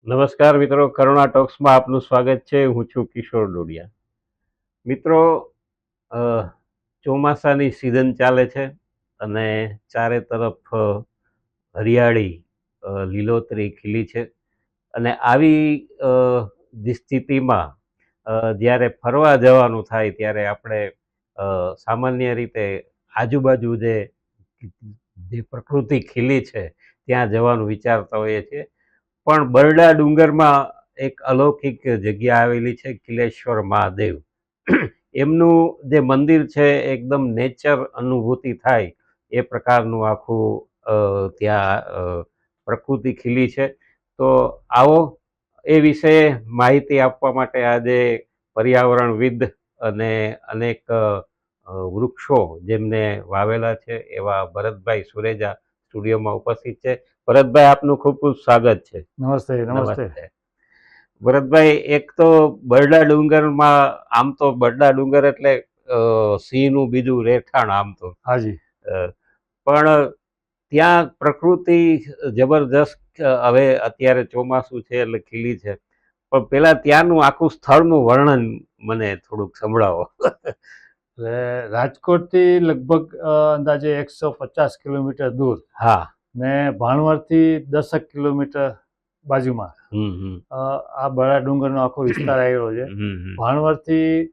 નમસ્કાર મિત્રો, કરુણા ટોક્સમાં આપનું સ્વાગત છે. હું છું કિશોર ડોડિયા. મિત્રો, અ, ચોમાસાની સિઝન ચાલે છે અને ચારે તરફ હરિયાળી, લીલોતરી ખીલી છે. અને આવી સ્થિતિમાં જ્યારે ફરવા જવાનું થાય ત્યારે આપણે સામાન્ય રીતે આજુબાજુ જે પ્રકૃતિ ખીલી છે ત્યાં જવાનું વિચારતા હોઈએ છીએ. પણ બરડા ડુંગરમાં એક અલૌકિક જગ્યા આવેલી છે, ખિલેશ્વર મહાદેવ. એમનું જે મંદિર છે એકદમ નેચર અનુભૂતિ થાય એ પ્રકારનું આખું ત્યાં પ્રકૃતિ ખીલી છે. તો આવો એ વિશે માહિતી આપવા માટે આજે પર્યાવરણવિદ અને અનેક વૃક્ષો જેમને વાવેલા છે એવા ભરતભાઈ સુરેજા સ્ટુડિયોમાં ઉપસ્થિત છે. ભરતભાઈ, આપનું ખૂબ ખૂબ સ્વાગત છે. નમસ્તે. નમસ્તે. ભરતભાઈ, એક તો બરડા ડુંગરમાં, આમ તો બરડા ડુંગર એટલે સિંહનું બીજું રહેઠાણ આમ તો. હાજી. પણ ત્યાં પ્રકૃતિ જબરજસ્ત. હવે અત્યારે ચોમાસું છે એટલે ખીલી છે, પણ પેલા ત્યાંનું આખું સ્થળનું વર્ણન મને થોડુંક સંભળાવો. એટલે રાજકોટથી લગભગ અંદાજે 150 કિલોમીટર દૂર. હા. ને ભાણવડથી 10 કિલોમીટર બાજુમાં આ બરડા ડુંગરનો આખો વિસ્તાર આવેલો છે. ભાણવડથી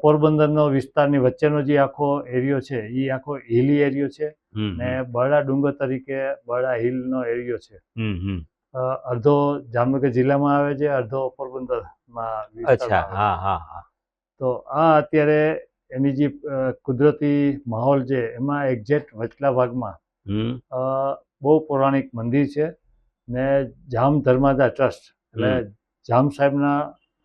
પોરબંદરનો વિસ્તારની વચ્ચેનો જે આખો એરિયો છે એ આખો હિલી એરિયો છે ને બરડા ડુંગર તરીકે બરડા હિલનો એરિયો છે. અડધો જામનગર જિલ્લામાં આવે છે, અડધો પોરબંદરમાં વિસ્તારમાં આવે છે. તો આ અત્યારે એની જે કુદરતી માહોલ છે એમાં એક્ઝેક્ટ વચલા ભાગમાં બહુ પૌરાણિક મંદિર છે ને જામ ધર્માદા ટ્રસ્ટ, એટલે જામ સાહેબના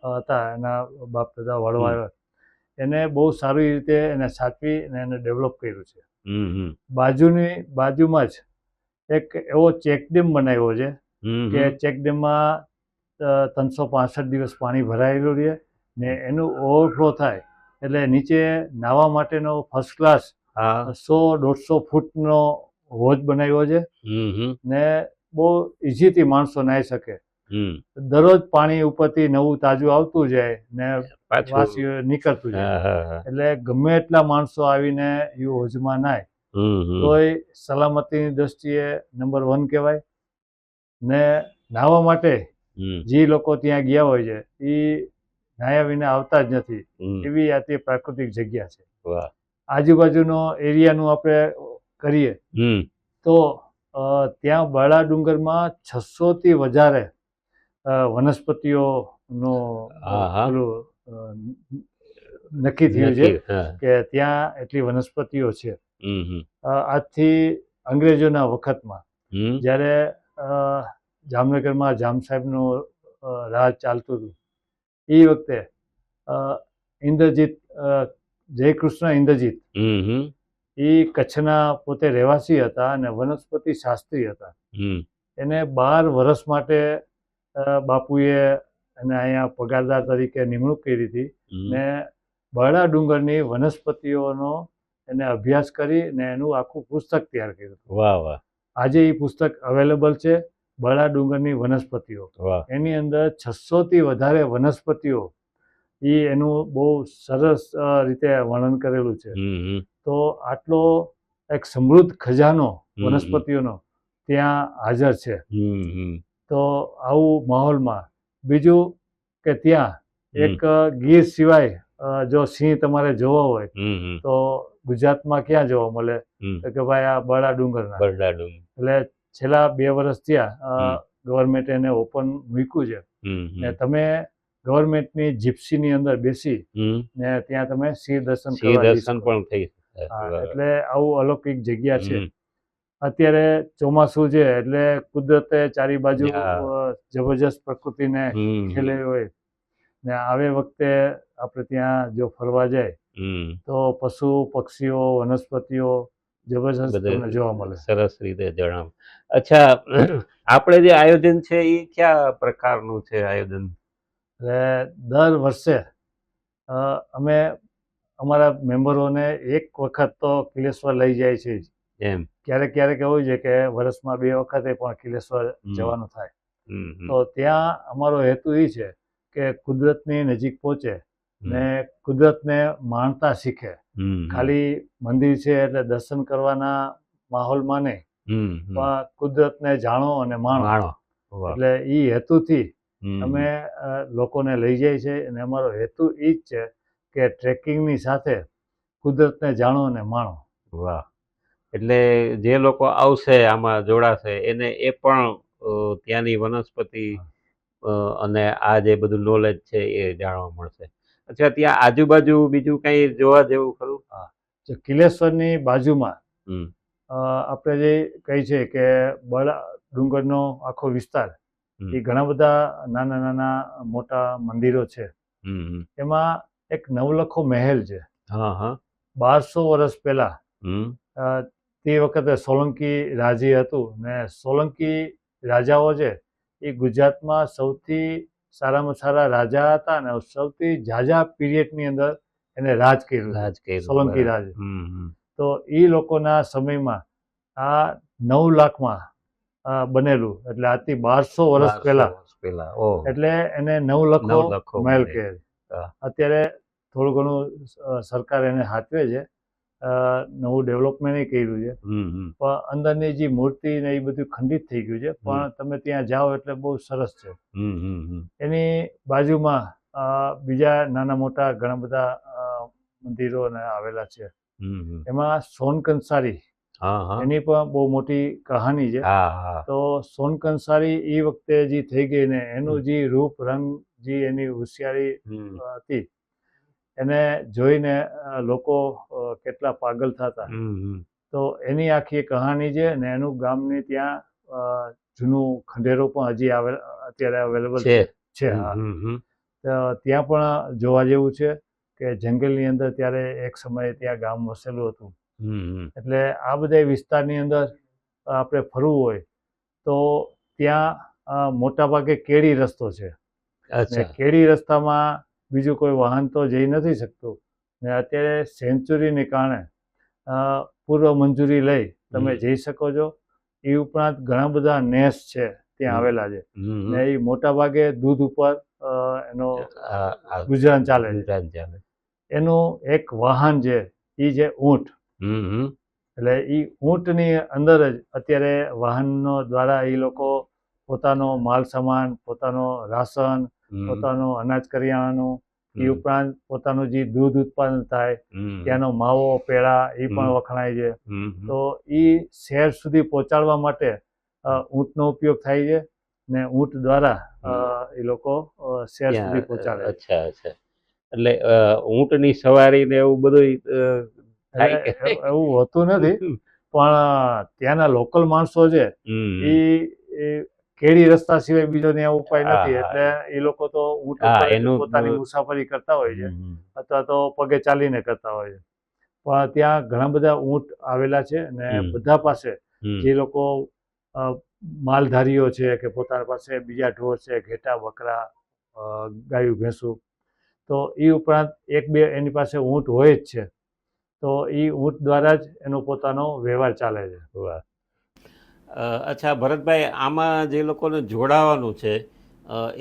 હતા, એના બાપ દાદા વડવા, એને બહુ સારી રીતે એને સાચવી અને એને ડેવલપ કર્યું છે. બાજુમાં જ એક એવો ચેકડેમ બનાવ્યો છે કે ચેકડેમમાં 365 દિવસ પાણી ભરાયેલું રહે ને એનું ઓવરફ્લો થાય એટલે નીચે નાહવા માટેનો ફર્સ્ટ ક્લાસ 100-150 ફૂટનો હોજ બનાવ્યો છે ને બહુ ઇઝીથી માણસો નાહી શકે. દરરોજ પાણી ઉપરથી નવું તાજું આવતું જાય ને વાસીઓ નીકળતું જાય, એટલે ગમે એટલા માણસો આવીને એ હોજમાં નાય તોય સલામતીની દ્રષ્ટિએ નંબર 1 કહેવાય. ને નાહવા માટે જે લોકો ત્યાં ગયા હોય છે એ નાહ્યા વિના આવતા જ નથી, એવી આ તે પ્રાકૃતિક જગ્યા છે. આજુબાજુનો એરિયાનું આપણે કરીએ તો ત્યાં બરડા ડુંગરમાં 600થી વધારે વનસ્પતિઓનો નક્કી થયું છે કે ત્યાં એટલી વનસ્પતિઓ છે. આજથી અંગ્રેજોના વખતમાં જ્યારે જામનગરમાં જામ સાહેબનું રાજ ચાલતું હતું એ વખતે ઇન્દ્રજીત, જયકૃષ્ણ ઇન્દ્રજીત, એ કચ્છના પોતે રહેવાસી હતા અને વનસ્પતિ શાસ્ત્રી હતા. એને 12 વર્ષ માટે બાપુએ એને અહીંયા પગારદાર તરીકે નિમણૂક કરી હતી ને બરડા ડુંગરની વનસ્પતિઓનો એને અભ્યાસ કરી ને એનું આખું પુસ્તક તૈયાર કર્યું. વાહ વાહ. આજે એ પુસ્તક અવેલેબલ છે, બરડા ડુંગરની વનસ્પતિઓ. એની અંદર 600થી વધારે વનસ્પતિઓ, એ એનું બહુ સરસ રીતે વર્ણન કરેલું છે. તો આટલો એક સમૃદ્ધ ખજાનો વનસ્પતિઓનો ત્યાં હાજર છે. તો આવું માહોલમાં બીજું કે ત્યાં એક ગીર સિવાય જો સિંહ તમારે જોવો હોય તો ગુજરાતમાં ક્યાં જોવા મળે? તો કે ભાઈ આ બરડા ડુંગરના. એટલે છેલ્લા 2 વર્ષ ત્યાં ગવર્મેન્ટે એને ઓપન મૂક્યું છે ને તમે ગવર્મેન્ટની જીપ્સીની અંદર બેસી ને ત્યાં તમે સિંહ દર્શન પણ થઈ શકે. એટલે આવું અલૌકિક જગ્યા છે. અત્યારે ચોમાસું છે એટલે કુદરતે ચારી બાજુ જબરજસ્ત પ્રકૃતિને ખેલેવી હોય ને આવે વખતે આપણે ત્યાં જો ફરવા જાય તો પશુ પક્ષીઓ વનસ્પતિઓ જબરજસ્ત જોવા મળે. સરસ રીતે જણાવ. અચ્છા, આપણે જે આયોજન છે એ કયા પ્રકારનું છે આયોજન? એટલે દર વર્ષે અમે અમારા મેમ્બરોને એક વખત તો કિલેશ્વર લઈ જાય છે. એમ ક્યારેક એવું છે કે વર્ષમાં 2 વખતે પણ કિલેશ્વર જવાનું થાય. હમ. તો ત્યાં અમારો હેતુ એ છે કે કુદરતની નજીક પહોંચે ને કુદરતને માણતા શીખે. ખાલી મંદિર છે એટલે દર્શન કરવાના માહોલમાં નહીં, પણ કુદરતને જાણો અને માણો. એટલે એ હેતુથી અમે લોકોને લઈ જાય છે અને અમારો હેતુ એ જ છે કે ટ્રેકિંગની સાથે કુદરતને જાણો અને માણો. વાહ. એટલે જે લોકો આવશે આમાં જોડાશે એને એ પણ ત્યાંની વનસ્પતિ અને આ જે બધું નોલેજ છે એ જાણવા મળશે. અચ્છા, ત્યાં આજુબાજુ બીજું કઈ જોવા જેવું ખરું? જો કિલેશ્વરની બાજુમાં આપણે જે કહી છે કે બળા ડુંગરનો આખો વિસ્તાર, એ ઘણા બધા નાના નાના મોટા મંદિરો છે. એમાં એક નવલખો મહેલ છે. 1200 વર્ષ પહેલા તે વખતે સોલંકી રાજી હતું ને સોલંકી રાજાઓ છે એ ગુજરાતમાં સૌથી સારામાં સારા રાજા હતા ને સૌથી ઝાઝા પીરિયડની અંદર એને રાજ કર્યું સોલંકી રાજ. તો એ લોકોના સમયમાં આ 9 લાખમાં બનેલું, એટલે આજથી 1200 વર્ષ પહેલા, એટલે એને નવલખો મહેલ કહે. અત્યારે થોડું ઘણું સરકાર એને હાચવે છે, નવું ડેવલપમેન્ટ કર્યું છે, પણ અંદરની જે મૂર્તિ ને એ બધું ખંડિત થઈ ગયું છે, પણ તમે ત્યાં જાઓ એટલે બહુ સરસ છે. એની બાજુમાં બીજા નાના મોટા ઘણા બધા મંદિરો આવેલા છે. એમાં સોનકંસારી એની પણ બહુ મોટી કહાની છે. તો સોનકંસારી એ વખતે જે થઈ ગઈ ને એનું જે રૂપ રંગ, જે એની હોશિયારી હતી, એને જોઈને લોકો કેટલા પાગલ થતા. તો એની આખી કહાની છે ને એનું ગામની ત્યાં જૂનું ખંડેરો પણ હજી અત્યારે અવેલેબલ છે. ત્યાં પણ જોવા જેવું છે કે જંગલની અંદર ત્યારે એક સમયે ત્યાં ગામ વસેલું હતું. એટલે આ બધા વિસ્તારની અંદર આપણે ફરવું હોય તો ત્યાં મોટાભાગે કેડી રસ્તો છે. કેડી રસ્તામાં બીજું કોઈ વાહન તો જઈ નથી શકતું ને અત્યારે સેન્ચુરીને કારણે પૂર્વ મંજૂરી લઈ તમે જઈ શકો છો. એ ઉપરાંત ઘણા બધા નેસ છે ત્યાં આવેલા છે ને એ મોટાભાગે દૂધ ઉપર એનો ગુજરાન ચાલે છે. એનું એક વાહન છે એ છે ઊંટ. એટલે એ ઊંટની અંદર જ અત્યારે વાહનો દ્વારા એ લોકો પોતાનો માલ સામાન, પોતાનો રાશન, પોતાનું અનાજ કરિયાણાનું, એ ઉપરાંત પોતાનું જે દૂધ ઉત્પાદન થાય ત્યાંનો માવો, પેડા એ પણ વખણાય છે. તો એ શહેર સુધી પહોંચાડવા માટે ઊંટનો ઉપયોગ થાય છે ને ઊંટ દ્વારા એ લોકો શહેર સુધી પહોંચાડે. અચ્છા. એટલે ઊંટની સવારી ને એવું બધું એવું હોતું નથી, પણ ત્યાંના લોકલ માણસો છે એ કેડી રસ્તા સિવાય બીજો ત્યાં ઉપાય નથી, એટલે એ લોકો તો ઊંટ ઉપર પોતાની મુસાફરી કરતા હોય છે અથવા તો પગે ચાલીને કરતા હોય છે. પણ ત્યાં ઘણા બધા ઊંટ આવેલા છે ને બધા પાસે જે લોકો માલધારીઓ છે કે પોતાના પાસે બીજા ઢોર છે, ઘેટા, બકરા, ગાયું, ભેંસું, તો એ ઉપરાંત એક બે એની પાસે ઊંટ હોય જ છે. તો એ ઊંટ દ્વારા જ એનો પોતાનો વ્યવહાર ચાલે છે. અચ્છા ભરતભાઈ, આમાં જે લોકોને જોડાવાનું છે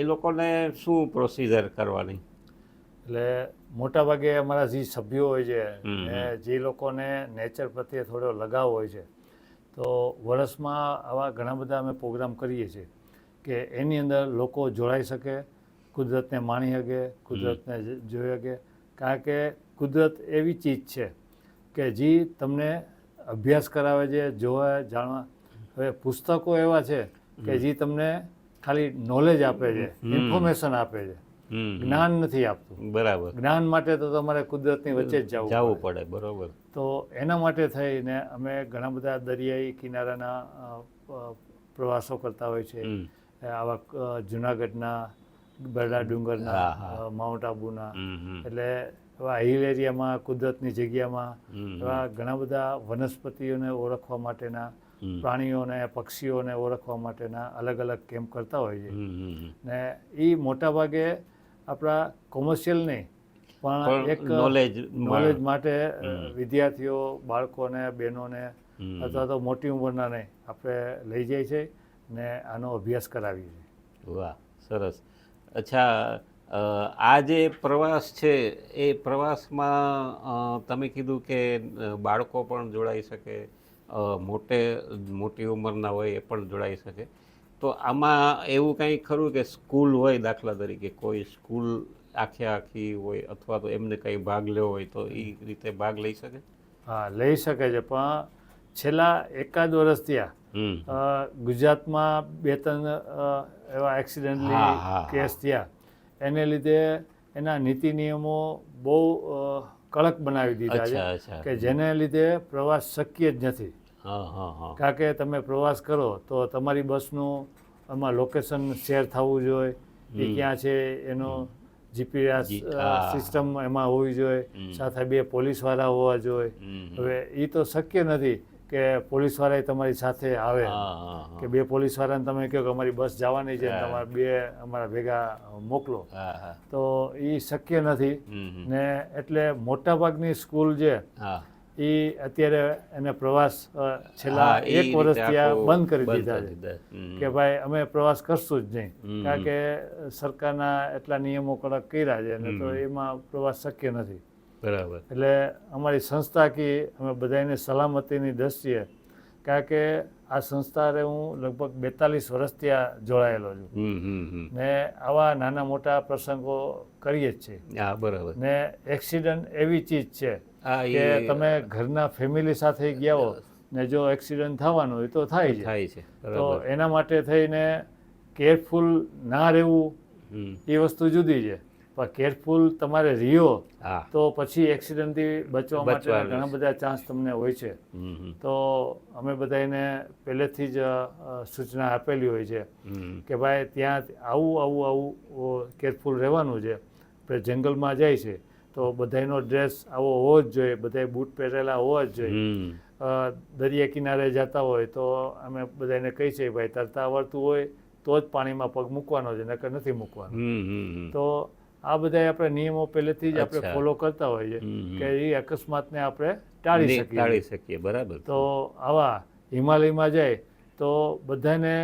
એ લોકોને શું પ્રોસિજર કરવાની? એટલે મોટાભાગે અમારા જે સભ્યો હોય છે ને જે લોકોને નેચર પ્રત્યે થોડો લગાવ હોય છે, તો વર્ષમાં આવા ઘણા બધા અમે પ્રોગ્રામ કરીએ છીએ કે એની અંદર લોકો જોડાઈ શકે, કુદરતને માણી શકે, કુદરતને જોઈ શકે. કારણ કે કુદરત એવી ચીજ છે કે જે તમને અભ્યાસ કરાવે છે, જોવા, જાણવા. હવે પુસ્તકો એવા છે કે જે તમને ખાલી નોલેજ આપે છે, ઇન્ફોર્મેશન આપે છે, જ્ઞાન નથી આપતું. બરાબર. જ્ઞાન માટે તો તમારે કુદરતની વચ્ચે જ જવું પડે. બરોબર. તો એના માટે થઈને અમે ઘણા બધા દરિયાઈ કિનારાના પ્રવાસો કરતા હોય છે. આવા જુનાગઢના બરડા ડુંગરના, માઉન્ટ આબુના, એટલે એવા હિલ એરિયામાં, કુદરતની જગ્યામાં એવા ઘણા બધા વનસ્પતિઓને ઓળખવા માટેના, પ્રાણીઓને, પક્ષીઓને ઓળખવા માટેના અલગ અલગ કેમ્પ કરતા હોય છે. ને એ મોટાભાગે આપણા કોમર્શિયલ નહીં, પણ એક નોલેજ માટે વિદ્યાર્થીઓ, બાળકોને, બહેનોને અથવા તો મોટી ઉંમરના નહીં આપણે લઈ જાય છે ને આનો અભ્યાસ કરાવીએ છીએ. વાહ, સરસ. અચ્છા, આ જે પ્રવાસ છે એ પ્રવાસમાં તમે કીધું કે બાળકો પણ જોડાઈ શકે, મોટી ઉંમરના હોય એ પણ જોડાઈ શકે. તો આમાં એવું કંઈ ખરું કે સ્કૂલ હોય, દાખલા તરીકે કોઈ સ્કૂલ આખી હોય, અથવા તો એમને કંઈ ભાગ લેવો હોય તો એ રીતે ભાગ લઈ શકે? હા, લઈ શકે છે, પણ છેલ્લા એકાદ વર્ષ થયા ગુજરાતમાં 2-3 એવા એક્સિડન્ટલી કેસ થયા. એને લીધે એના નીતિ નિયમો બહુ કડક બનાવી દીધા છે. અચ્છા. કે જેને લીધે પ્રવાસ શક્ય જ નથી. કારણ કે તમે પ્રવાસ કરો તો તમારી બસનું એમાં લોકેશન શેર થવું જોઈએ, એ ક્યાં છે એનો જીપીએસ સિસ્ટમ એમાં હોવી જોઈએ, સાથે 2 પોલીસવાળા હોવા જોઈએ. હવે એ તો શક્ય નથી કે પોલીસવાળા તમારી સાથે આવે, કે 2 પોલીસવાળાને તમે કહો કે અમારી બસ જવાની છે, તમારે 2 અમારા ભેગા મોકલો, તો એ શક્ય નથી. ને એટલે મોટાભાગની સ્કૂલ છે એ અત્યારે એને પ્રવાસ છેલ્લા 1 વર્ષથી આ બંધ કરી દીધા છે કે ભાઈ અમે પ્રવાસ કરશું જ નહીં, કારણ કે સરકારના એટલા નિયમો કડક કર્યા છે ને તો એમાં પ્રવાસ શક્ય નથી. બરાબર. એટલે અમારી સંસ્થા કે અમે બધાને સલામતીની દ્રષ્ટિએ, કારણ કે આ સંસ્થાને હું લગભગ 42 વર્ષથી આ જોડાયેલો છું ને આવા નાના મોટા પ્રસંગો કરીએ જ છીએ. બરાબર. ને એક્સિડન્ટ એવી ચીજ છે કે તમે ઘરના ફેમિલી સાથે ગયા હો ને જો એક્સિડન્ટ થવાનો હોય તો થાય છે. તો એના માટે થઈને કેરફુલ ના રહેવું એ વસ્તુ જુદી છે, પણ કેરફુલ તમારે રહ્યો તો પછી એક્સિડન્ટથી બચવા માટે ઘણા બધા ચાન્સ તમને હોય છે. તો અમે બધાને પહેલેથી જ સૂચના આપેલી હોય છે કે ભાઈ ત્યાં આવું કેરફુલ રહેવાનું છે. આપણે જંગલમાં જાય છે તો બધાનો ડ્રેસ આવો હોવો જ જોઈએ, બધાએ બૂટ પહેરેલા હોવા જ જોઈએ. દરિયા કિનારે જતા હોય તો અમે બધાને કહીએ છીએ ભાઈ તરતા આવડતું હોય તો જ પાણીમાં પગ મૂકવાનો છે, નકર નથી મૂકવાનો. તો આ બધા આપણે નિયમો પહેલેથી જ આપણે ફોલો કરતા હોઈએ કે એ અકસ્માતને આપણે ટાળી શકીએ. બરાબર. તો આવા હિમાલયમાં જાય તો બધાને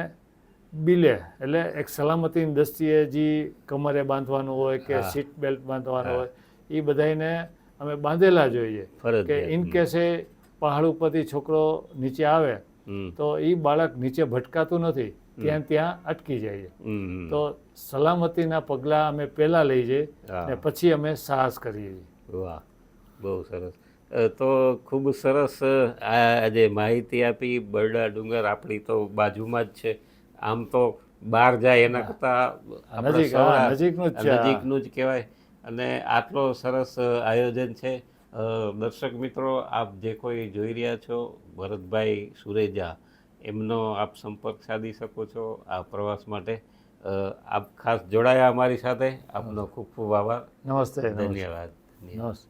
બિલે એટલે એક સલામતીની દ્રષ્ટિએ જે કમરે બાંધવાનું હોય કે સીટ બેલ્ટ બાંધવાનું હોય એ બધાને અમે બાંધેલા જોઈએ કે ઇન કેસે પહાડ ઉપરથી છોકરો નીચે આવે તો એ બાળક નીચે ભટકાતું નથી, ત્યાં અટકી જાય. તો સલામતીના પગલાં અમે પહેલાં લઈ જઈએ ને પછી અમે સાહસ કરીએ. વાહ, બહુ સરસ. તો ખૂબ સરસ આ જે માહિતી આપી. બરડા ડુંગર આપણી તો બાજુમાં જ છે, આમ તો બહાર જાય એના કરતાં નજીકનું જ કહેવાય. અને આટલો સરસ આયોજન છે. દર્શક મિત્રો, આપ જે કોઈ જોઈ રહ્યા છો, ભરતભાઈ સુરેજા, એમનો આપ સંપર્ક સાધી શકો છો આ પ્રવાસ માટે. આપ ખાસ જોડાયા અમારી સાથે, આપનો ખૂબ ખૂબ આભાર. નમસ્તે. ધન્યવાદ. નમસ્તે.